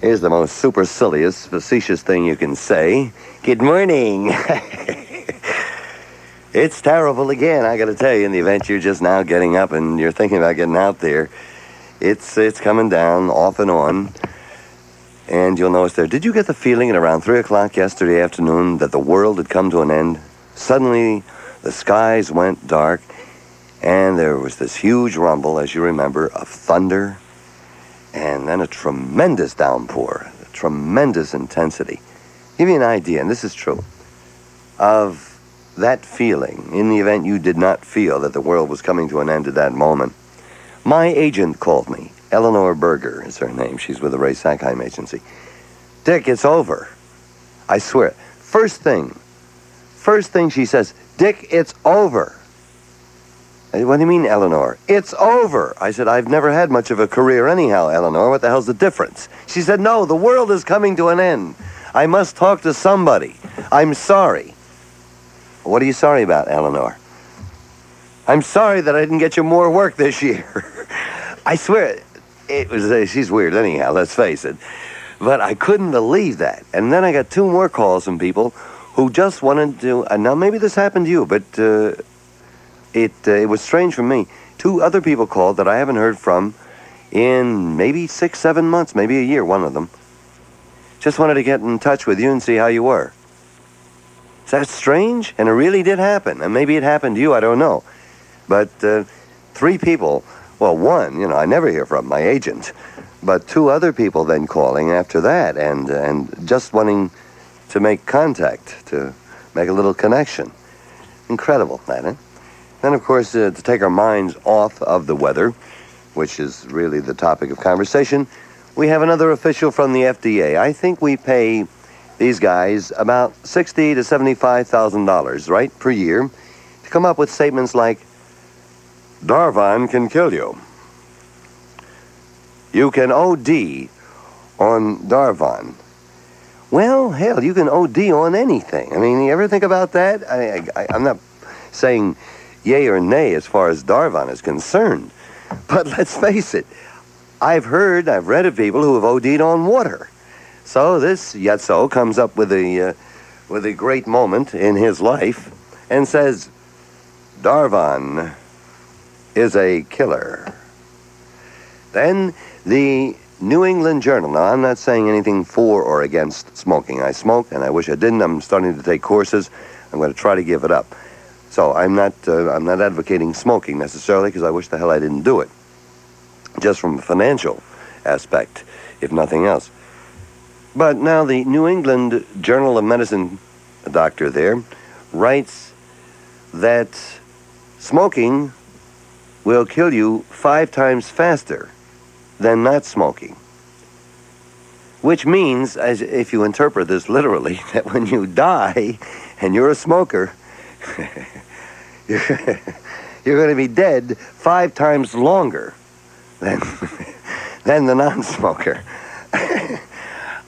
Here's the most supercilious, facetious thing you can say. Good morning. It's terrible again, I gotta tell you, in the event you're just now getting up and you're thinking about getting out there. It's coming down off and on. And you'll notice there, did you get the feeling at around 3 o'clock yesterday afternoon that the world had come to an end? Suddenly, the skies went dark, and there was this huge rumble, as you remember, of thunder, and then a tremendous downpour, a tremendous intensity. Give you an idea, and this is true, of that feeling, in the event you did not feel that the world was coming to an end at that moment. My agent called me. Eleanor Berger is her name. She's with the Ray Sackheim Agency. Dick, it's over. I swear. First thing she says, Dick, it's over. What do you mean, Eleanor? It's over. I said, I've never had much of a career anyhow, Eleanor. What the hell's the difference? She said, no, the world is coming to an end. I must talk to somebody. I'm sorry. What are you sorry about, Eleanor? I'm sorry that I didn't get you more work this year. I swear, it was, she's weird anyhow, let's face it. But I couldn't believe that. And then I got 2 more calls from people who just wanted to, now maybe this happened to you, but it was strange for me. 2 other people called that I haven't heard from in maybe 6, 7 months, maybe a year, one of them. Just wanted to get in touch with you and see how you were. Is that strange? And it really did happen. And maybe it happened to you, I don't know. But 3 people, well, one, I never hear from, my agent. But 2 other people then calling after that and just wanting to make contact, to make a little connection. Incredible, that, eh? Then, of course, to take our minds off of the weather, which is really the topic of conversation, we have another official from the FDA. I think we pay these guys about $60,000 to $75,000, right, per year, to come up with statements like, Darvon can kill you. You can OD on Darvon. Well, hell, you can OD on anything. I mean, you ever think about that? I'm not saying yay or nay as far as Darvon is concerned. But let's face it, I've read of people who have OD'd on water. So this Yetzo comes up with a great moment in his life and says, Darvon is a killer. Then the New England Journal. Now, I'm not saying anything for or against smoking. I smoke, and I wish I didn't. I'm starting to take courses. I'm going to try to give it up. So I'm not advocating smoking necessarily, because I wish the hell I didn't do it. Just from a financial aspect, if nothing else. But now the New England Journal of Medicine doctor there writes that smoking will kill you 5 times faster than not smoking. Which means, as if you interpret this literally, that when you die and you're a smoker, you're going to be dead 5 times longer than the non-smoker.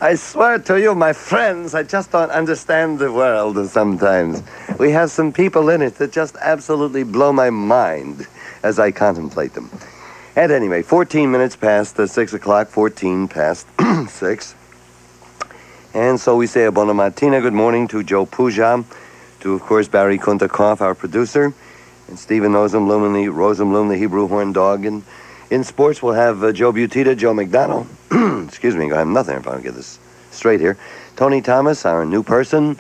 I swear to you, my friends, I just don't understand the world sometimes. We have some people in it that just absolutely blow my mind as I contemplate them. At any rate, 14 minutes past 6 o'clock, 14 past 6. And so we say a bona mattina, good morning to Joe Puja, to, of course, Barry Kuntakoff, our producer, and Stephen Rosenblum, the Hebrew horn dog. And in sports, we'll have Joe Butita, Joe McDonnell. Excuse me, I have nothing if I don't get this straight here. Tony Thomas, our new person,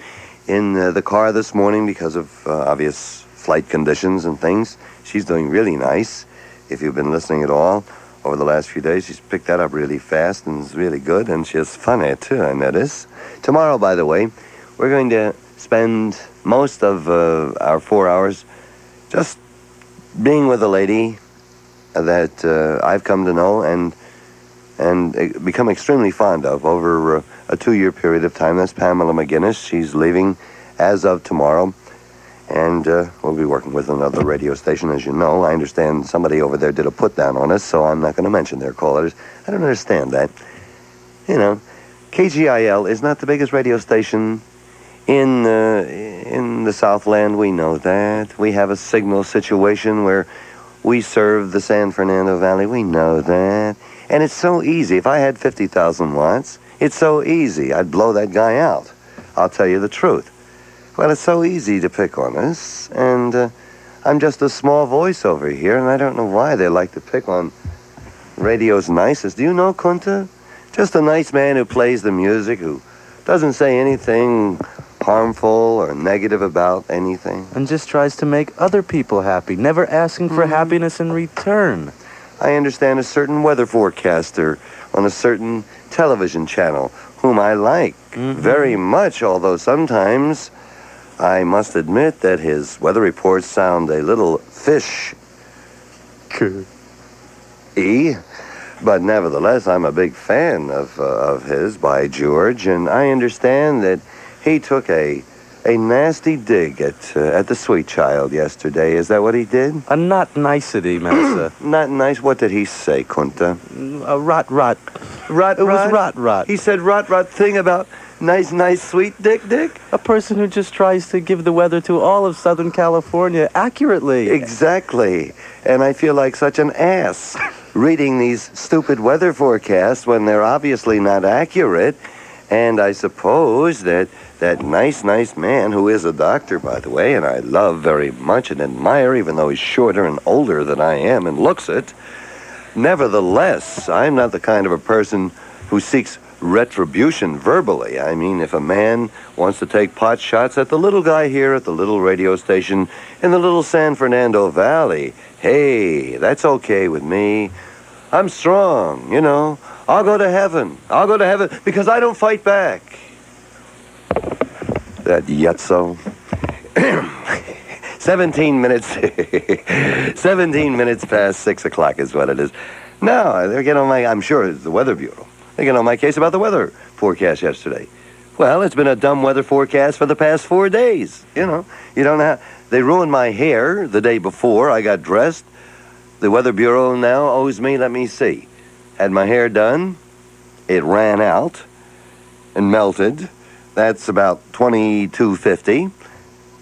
in the car this morning because of obvious flight conditions and things. She's doing really nice. If you've been listening at all over the last few days, she's picked that up really fast and is really good, and she's funny, too, I notice. Tomorrow, by the way, we're going to spend most of our 4 hours just being with a lady that I've come to know and become extremely fond of over a 2-year period of time. That's Pamela McGinnis. She's leaving as of tomorrow, and we'll be working with another radio station, as you know. I understand somebody over there did a put-down on us, so I'm not going to mention their callers. I don't understand that. KGIL is not the biggest radio station in the Southland. We know that. We have a signal situation where we serve the San Fernando Valley. We know that. And it's so easy. If I had 50,000 watts, it's so easy. I'd blow that guy out. I'll tell you the truth. Well, it's so easy to pick on us, and I'm just a small voice over here, and I don't know why they like to pick on radio's nicest. Do you know, Kunta? Just a nice man who plays the music, who doesn't say anything harmful or negative about anything. And just tries to make other people happy, never asking for happiness in return. I understand a certain weather forecaster on a certain television channel, whom I like very much, although sometimes I must admit that his weather reports sound a little fish-y. But nevertheless, I'm a big fan of his, by George, and I understand that he took a nasty dig at the sweet child yesterday. Is that what he did? A not nicety, Massa. Not nice? What did he say, Kunta? A rot. It was rot. He said rot thing about nice, sweet dick. A person who just tries to give the weather to all of Southern California accurately. Exactly. And I feel like such an ass reading these stupid weather forecasts when they're obviously not accurate. And I suppose that nice man, who is a doctor, by the way, and I love very much and admire, even though he's shorter and older than I am and looks it, nevertheless, I'm not the kind of a person who seeks retribution verbally. I mean, if a man wants to take pot shots at the little guy here at the little radio station in the little San Fernando Valley, hey, that's okay with me. I'm strong, you know. I'll go to heaven because I don't fight back. That yutso. 17 minutes past 6 o'clock is what it is. No, they're getting on my, I'm sure it's the Weather Bureau. They're getting on my case about the weather forecast yesterday. Well, it's been a dumb weather forecast for the past 4 days. You know, you don't have, they ruined my hair the day before I got dressed. The Weather Bureau now owes me, let me see. Had my hair done, it ran out and melted. That's about $22.50.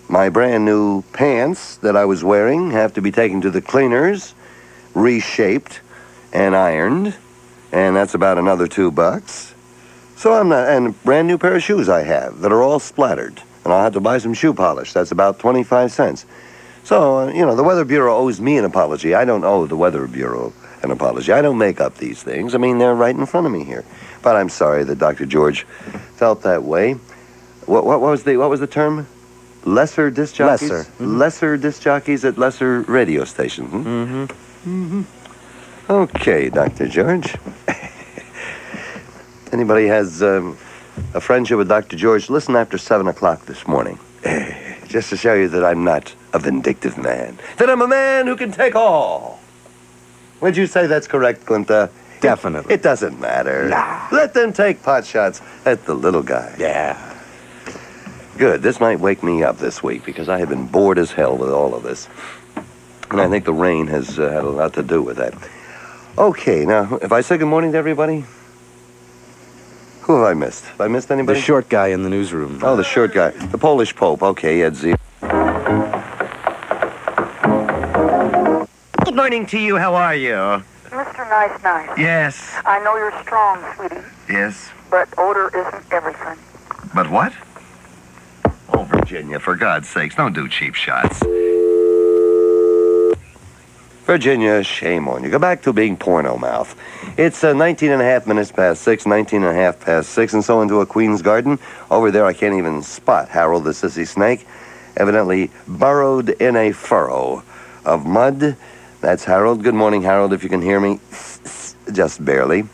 My brand new pants that I was wearing have to be taken to the cleaners, reshaped and ironed, and that's about another $2. So I'm not, and a brand new pair of shoes I have that are all splattered, and I'll have to buy some shoe polish. That's about 25 cents. So, you know, the Weather Bureau owes me an apology. I don't owe the Weather Bureau an apology. I don't make up these things. I mean, they're right in front of me here. But I'm sorry that Dr. George felt that way. What was the term? Lesser disc jockeys? Lesser. Lesser disc jockeys at lesser radio stations. Okay, Dr. George. Anybody has a friendship with Dr. George, listen after 7 o'clock this morning. Just to show you that I'm not a vindictive man. That I'm a man who can take all. Would you say that's correct, Kunta? Definitely. It doesn't matter. Nah. Let them take pot shots at the little guy. Yeah. Good. This might wake me up this week because I have been bored as hell with all of this. And I think the rain has had a lot to do with that. Okay, now, if I say good morning to everybody, who have I missed? Have I missed anybody? The short guy in the newsroom. Oh, the short guy. The Polish Pope. Okay, Ed Z. Good morning to you. How are you? Mr. Nice. Yes. I know you're strong, sweetie, Yes. but odor isn't everything. But what? Oh, Virginia, for God's sakes, don't do cheap shots. Virginia, shame on you. Go back to being porno mouth. It's 19 and a half minutes past 6, 19 and a half past 6, and so into a Queen's Garden. Over there, I can't even spot Harold the sissy snake, evidently burrowed in a furrow of mud. That's Harold. Good morning, Harold, if you can hear me. Just barely.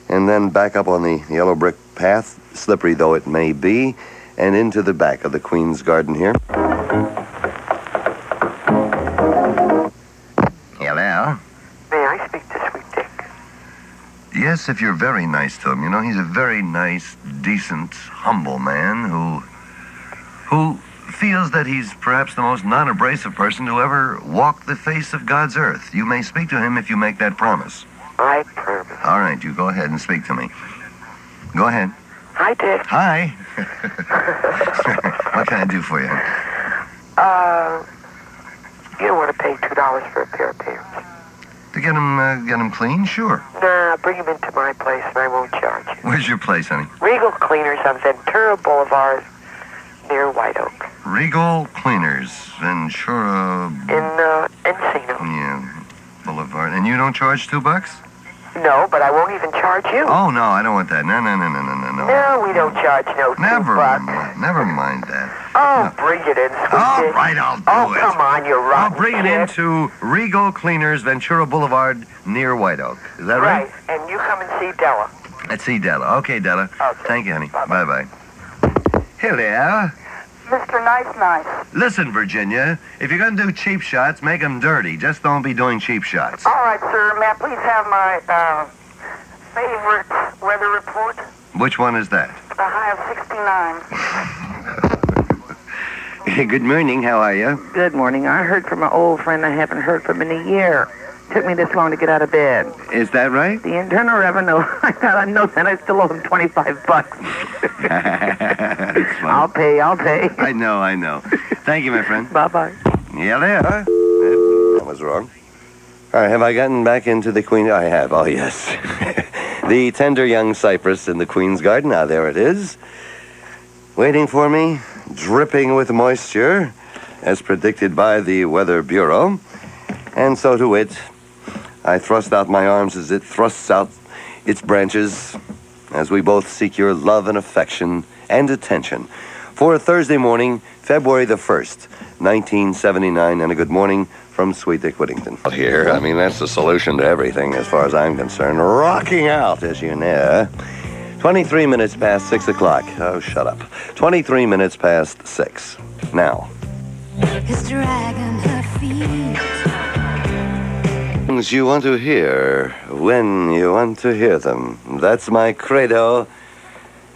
And then back up on the yellow brick path, slippery though it may be, and into the back of the Queen's Garden here. Hello? May I speak to Sweet Dick? Yes, if you're very nice to him. You know, he's a very nice, decent, humble man who feels that he's perhaps the most non-abrasive person to ever walk the face of God's earth. You may speak to him if you make that promise. I promise. All right, you go ahead and speak to me. Go ahead. Hi, Dick. Hi. What can I do for you? You don't want to pay $2 for a pair of pants. To get him clean? Sure. Nah, bring him into my place and I won't charge you. Where's your place, honey? Regal Cleaners on Ventura Boulevard near White Oak. Regal Cleaners, Ventura... In Encino. Yeah, Boulevard. And you don't charge $2? No, but I won't even charge you. Oh, no, I don't want that. No. No, we don't charge no Never $2. mind. Never mind that. Oh, No. bring it in, sweet All dick. right, I'll do Oh, it. come on, you're rotten. I'll bring it kid. into Regal Cleaners, Ventura Boulevard, near White Oak. Is that right? Right, and you come and see Della. Let's see Della. Okay, Della. Okay. Thank you, honey. Bye-bye. Bye-bye. Here they are. Mr. Nice. Listen, Virginia, if you're going to do cheap shots, make them dirty. Just don't be doing cheap shots. All right, sir. May I please have my favorite weather report? Which one is that? The high of 69. Good morning. How are you? Good morning. I heard from an old friend I haven't heard from in a year. Took me this long to get out of bed. Is that right? The Internal Revenue. I got a note and I still owe him $25. I'll pay. I know. Thank you, my friend. Bye-bye. Yeah, they are. That was wrong. All right, have I gotten back into the Queen? I have. Oh, yes. The tender young cypress in the Queen's Garden. Now, there it is. Waiting for me, dripping with moisture, as predicted by the Weather Bureau. And so to it, I thrust out my arms as it thrusts out its branches, as we both seek your love and affection and attention. For Thursday morning, February the 1st, 1979, and a good morning from Sweet Dick Whittington. Here, I mean, that's the solution to everything as far as I'm concerned. Rocking out, as you know. 23 minutes past 6 o'clock. Oh, shut up. 23 minutes past 6. Now. Is dragging her feet. Things you want to hear when you want to hear them. That's my credo,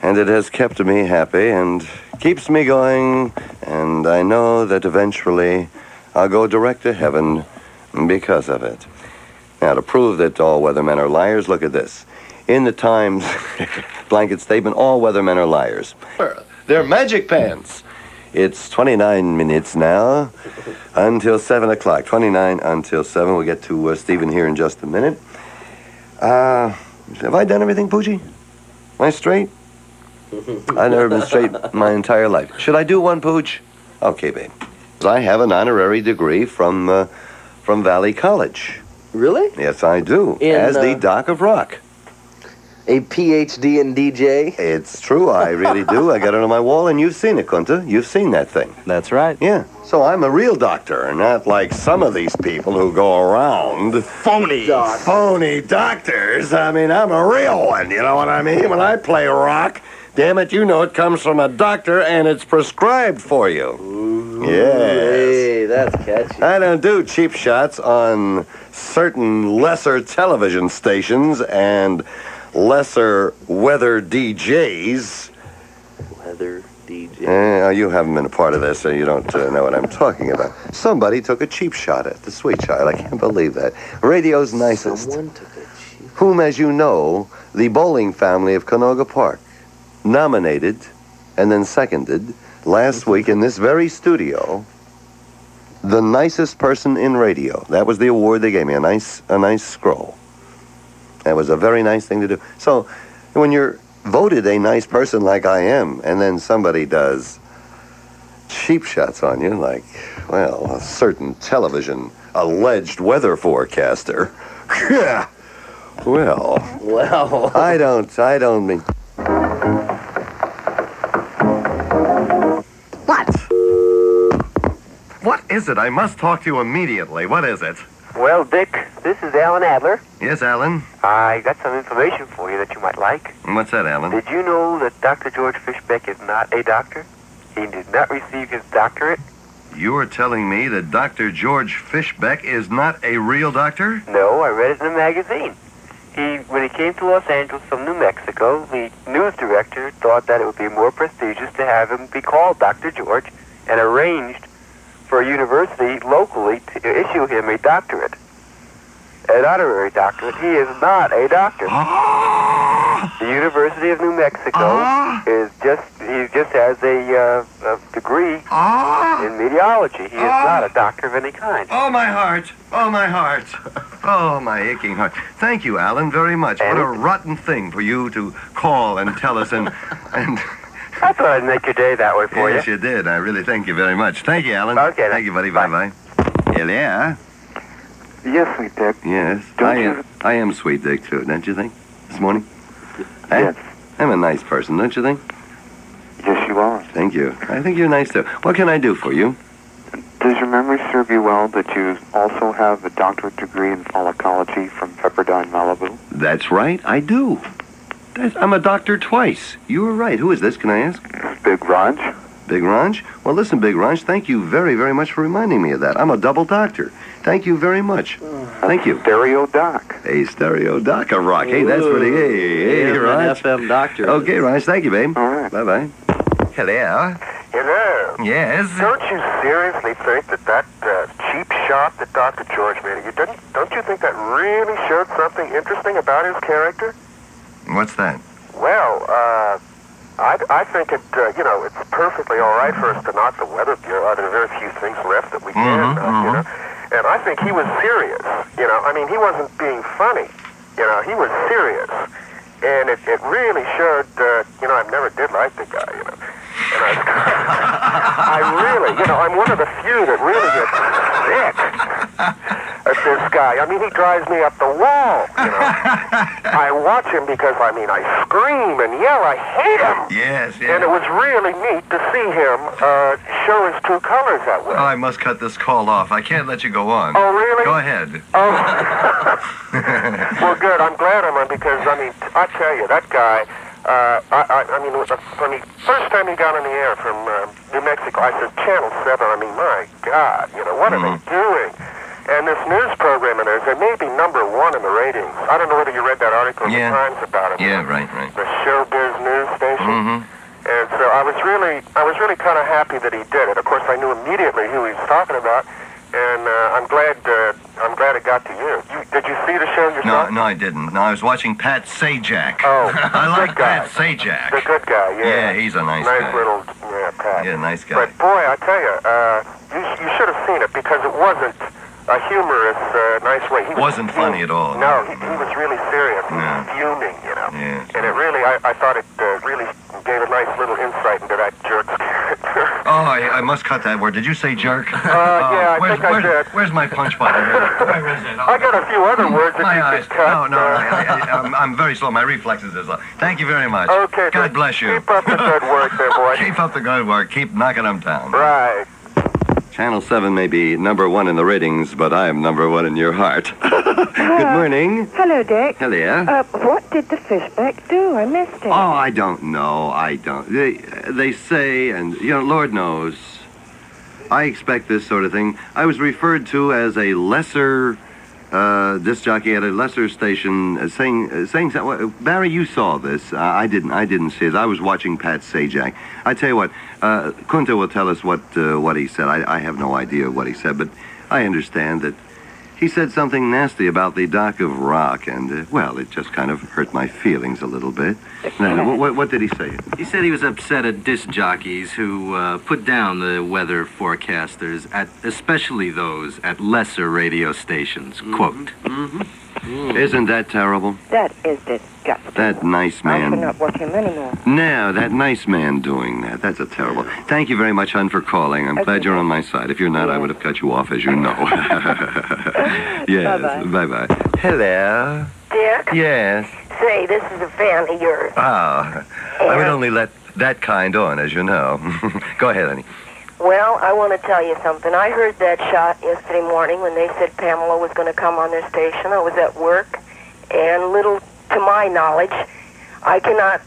and it has kept me happy and keeps me going, and I know that eventually I'll go direct to heaven because of it. Now, to prove that all weathermen are liars, look at this. In the Times blanket statement, all weathermen are liars. They're magic pants. It's 29 minutes now until 7 o'clock. 29 until 7. We'll get to Stephen here in just a minute. Have I done everything, Poochie? Am I straight? I've never been straight my entire life. Should I do one, Pooch? Okay, babe. I have an honorary degree from Valley College. Really? Yes, I do. In, as the Doc of Rock. A PhD in DJ? It's true, I really do. I got it on my wall, and you've seen it, Kunta. You've seen that thing. That's right. Yeah. So I'm a real doctor, not like some of these people who go around. Phony. Phony doctors. I mean, I'm a real one, you know what I mean? When I play rock, damn it, you know it comes from a doctor, and it's prescribed for you. Ooh, Yes. Hey, that's catchy. I don't do cheap shots on certain lesser television stations and lesser weather DJs. Weather DJ. You haven't been a part of this, so you don't know what I'm talking about. Somebody took a cheap shot at the sweet child. I can't believe that. Radio's nicest. Someone took a cheap. Whom, as you know, the bowling family of Canoga Park nominated and then seconded last week in this very studio the nicest person in radio. That was the award they gave me, a nice scroll. That was a very nice thing to do. So when you're voted a nice person like I am, and then somebody does cheap shots on you, like, well, a certain television alleged weather forecaster. Yeah. Well, I don't mean... What is it? I must talk to you immediately. What is it? Well, Dick, this is Alan Adler. Yes, Alan? I got some information for you that you might like. What's that, Alan? Did you know that Dr. George Fishbeck is not a doctor? He did not receive his doctorate. You are telling me that Dr. George Fishbeck is not a real doctor? No, I read it in a magazine. When he came to Los Angeles from New Mexico, the news director thought that it would be more prestigious to have him be called Dr. George and arranged for a university locally to issue him a doctorate. An honorary doctorate. He is not a doctor. The University of New Mexico he just has a degree in meteorology. He is not a doctor of any kind. Oh, my heart. Oh, my heart. Oh, my aching heart. Thank you, Alan, very much. What a rotten thing for you to call and tell us and... I thought I'd make your day that way for you. Yes, you did. I really thank you very much. Thank you, Alan. Okay. Thank you, buddy. Bye-bye. Yeah. Yes, sweet Dick. Yes. I am sweet Dick, too, don't you think? This morning? Yes. I'm a nice person, don't you think? Yes, you are. Thank you. I think you're nice, too. What can I do for you? Does your memory serve you well that you also have a doctorate degree in pharmacology from Pepperdine, Malibu? That's right, I do. I'm a doctor twice. You were right. Who is this, can I ask? Big Raj. Big Ranch? Well, listen, Big Ranch, thank you very, very much for reminding me of that. I'm a double doctor. Thank you very much. Thank you. Stereo doc. Hey, stereo doc of rock. Hey, that's pretty. Hey, An Ranch. FM doctor. Okay, Ranch, thank you, babe. All right. Bye-bye. Hello. Hello. Yes? Don't you seriously think that cheap shot that Dr. George made of you, don't you think that really showed something interesting about his character? What's that? Well, I think it's perfectly all right for us to knock the Weather Bureau. There are very few things left that we can, And I think he was serious. I mean, he wasn't being funny. He was serious. And it really showed, I never did like the guy, And I really, I'm one of the few that really gets sick at this guy. I mean, he drives me up the wall, I watch him because, I scream and yell. I hate him. Yes, And it was really neat to see him show his true colors that way. Oh, I must cut this call off. I can't let you go on. Oh, really? Go ahead. Oh. Well, good. I'm glad I'm on because, I tell you, that guy, when the first time he got on the air from New Mexico, I said, Channel 7, my God, what are they doing? And this news program of theirs, they may be number one in the ratings. I don't know whether you read that article in the Times about it. Yeah, right. The Showbiz news station. And so I was really kind of happy that he did it. Of course, I knew immediately who he was talking about, and I'm glad it got to you. Did you see the show yourself? No, I didn't. No, I was watching Pat Sajak. Oh, I like good guy. Pat Sajak. The good guy, yeah. Yeah, he's a nice guy. Nice little, Pat. Yeah, nice guy. But boy, I tell you, you should have seen it because it wasn't a humorous, nice way. He wasn't funny at all. No, he was really serious. He was fuming, Yeah. And it really, I thought it really gave a nice little insight into that jerk's character. Oh, I must cut that word. Did you say jerk? Yeah, I think I did. Where's my punch button? Where is it? I got a few other words that My you eyes. could cut. No, I'm very slow. My reflexes are slow. Thank you very much. Okay. God bless you. Keep up the good work there, boy. Keep up the good work. Keep knocking them down. Right. Channel 7 may be number one in the ratings, but I am number one in your heart. Good morning. Hello, Dick. Hello. What did the Fishbeck do? I missed it. Oh, I don't know. They say, and, Lord knows, I expect this sort of thing. I was referred to as a lesser disc jockey at a lesser station, saying something. Barry, you saw this. I didn't see it. I was watching Pat Sajak. I tell you what, Kunta will tell us what he said. I have no idea what he said, but I understand that he said something nasty about the Dock of Rock, and, it just kind of hurt my feelings a little bit. Now, what did he say? He said he was upset at disc jockeys who put down the weather forecasters, especially those at lesser radio stations. Quote. Isn't that terrible? That is disgusting. That nice I man. should not watch him anymore. No, that nice man doing that. That's a terrible. Thank you very much, hon, for calling. I'm glad you're on my side. If you're not, I would have cut you off, as you know. Yes. Bye-bye. Hello. Dick? Yes. Say, this is a fan of yours. Ah, I would only let that kind on, as you know. Go ahead, honey. Well, I want to tell you something. I heard that shot yesterday morning when they said Pamela was going to come on their station. I was at work, and little to my knowledge, I cannot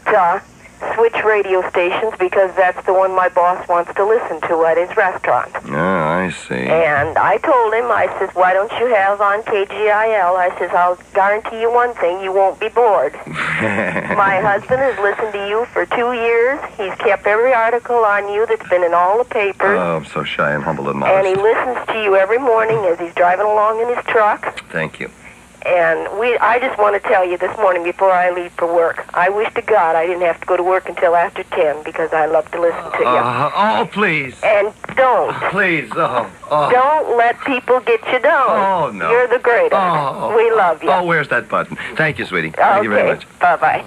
switch radio stations because that's the one my boss wants to listen to at his restaurant. Oh, I see. And I told him, I says, why don't you have on KGIL? I says, I'll guarantee you one thing, you won't be bored. My husband has listened to you for 2 years. He's kept every article on you that's been in all the papers. Oh, I'm so shy and humble and modest. And he listens to you every morning as he's driving along in his truck. Thank you. And I just want to tell you this morning before I leave for work, I wish to God I didn't have to go to work until after 10 because I love to listen to you. Please. And don't. Please, Don't let people get you down. Oh, no. You're the greatest. We love you. Oh, where's that button? Thank you, sweetie. Thank you very much. Bye-bye.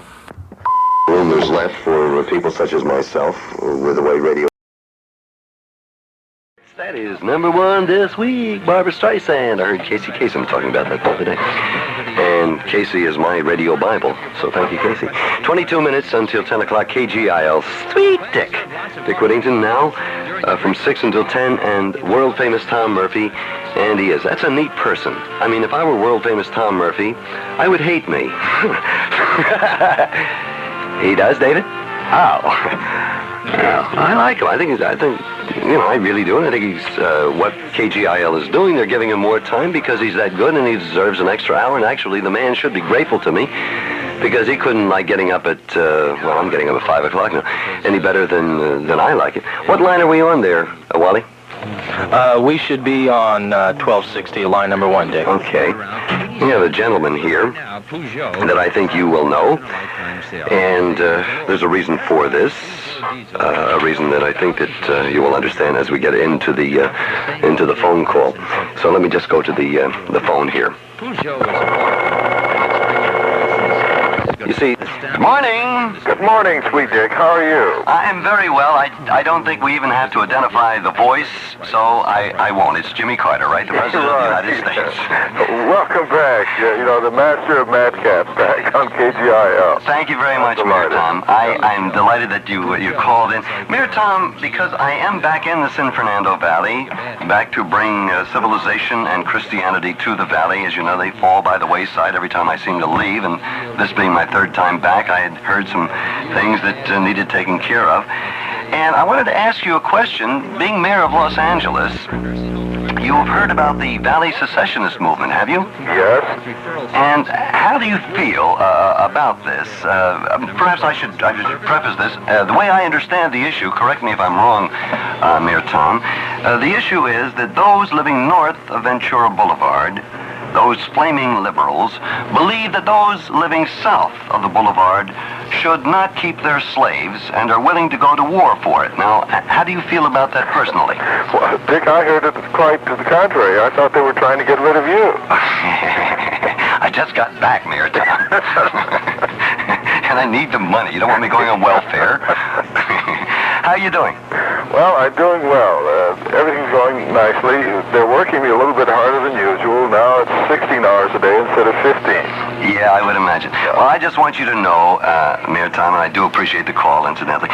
Rumors left for people such as myself with the way radio. That is #1 this week, Barbra Streisand. I heard Casey Kasem talking about that the other day. And Casey is my radio Bible, so thank you, Casey. 22 minutes until 10 o'clock, KGIL. Sweet Dick. Dick Whittington now from 6 until 10, and world-famous Tom Murphy. And he is. That's a neat person. I mean, if I were world-famous Tom Murphy, I would hate me. He does, David? Oh. I like him. I think, I really do. And I think he's, what KGIL is doing, they're giving him more time because he's that good and he deserves an extra hour. And actually, the man should be grateful to me because he couldn't like getting up at, I'm getting up at 5 o'clock now, any better than I like it. What line are we on there, Wally? We should be on 1260, line #1, Dick. Okay. We have a gentleman here that I think you will know, and there's a reason for this, a reason that I think that you will understand as we get into the phone call. So let me just go to the phone here. You see, morning. Good morning, sweet Dick. How are you? I'm very well. I don't think we even have to identify the voice, so I won't. It's Jimmy Carter, right? The President of the United States. Welcome back. The master of madcaps back on KGIL. Thank you very much, Mayor Tom. I'm delighted that you called in. Mayor Tom, because I am back in the San Fernando Valley, back to bring civilization and Christianity to the valley. As you know, they fall by the wayside every time I seem to leave, and this being my third time back, I had heard some things that needed taken care of. And I wanted to ask you a question. Being mayor of Los Angeles, you've heard about the Valley Secessionist movement, have you? Yes. And how do you feel about this? Perhaps I should preface this. The way I understand the issue, correct me if I'm wrong, Mayor Tom, the issue is that those living north of Ventura Boulevard, those flaming liberals, believe that those living south of the boulevard should not keep their slaves and are willing to go to war for it. Now, how do you feel about that personally? Well, Dick, I heard it quite to the contrary. I thought they were trying to get rid of you. I just got back, Mayor Tom. And I need the money. You don't want me going on welfare. How are you doing? Well, I'm doing well. Everything's going nicely. They're working me a little bit harder than usual. Now it's 16 hours a day instead of 15. Yeah, I would imagine. Well, I just want you to know, Mayor Tom, and I do appreciate the call, incidentally,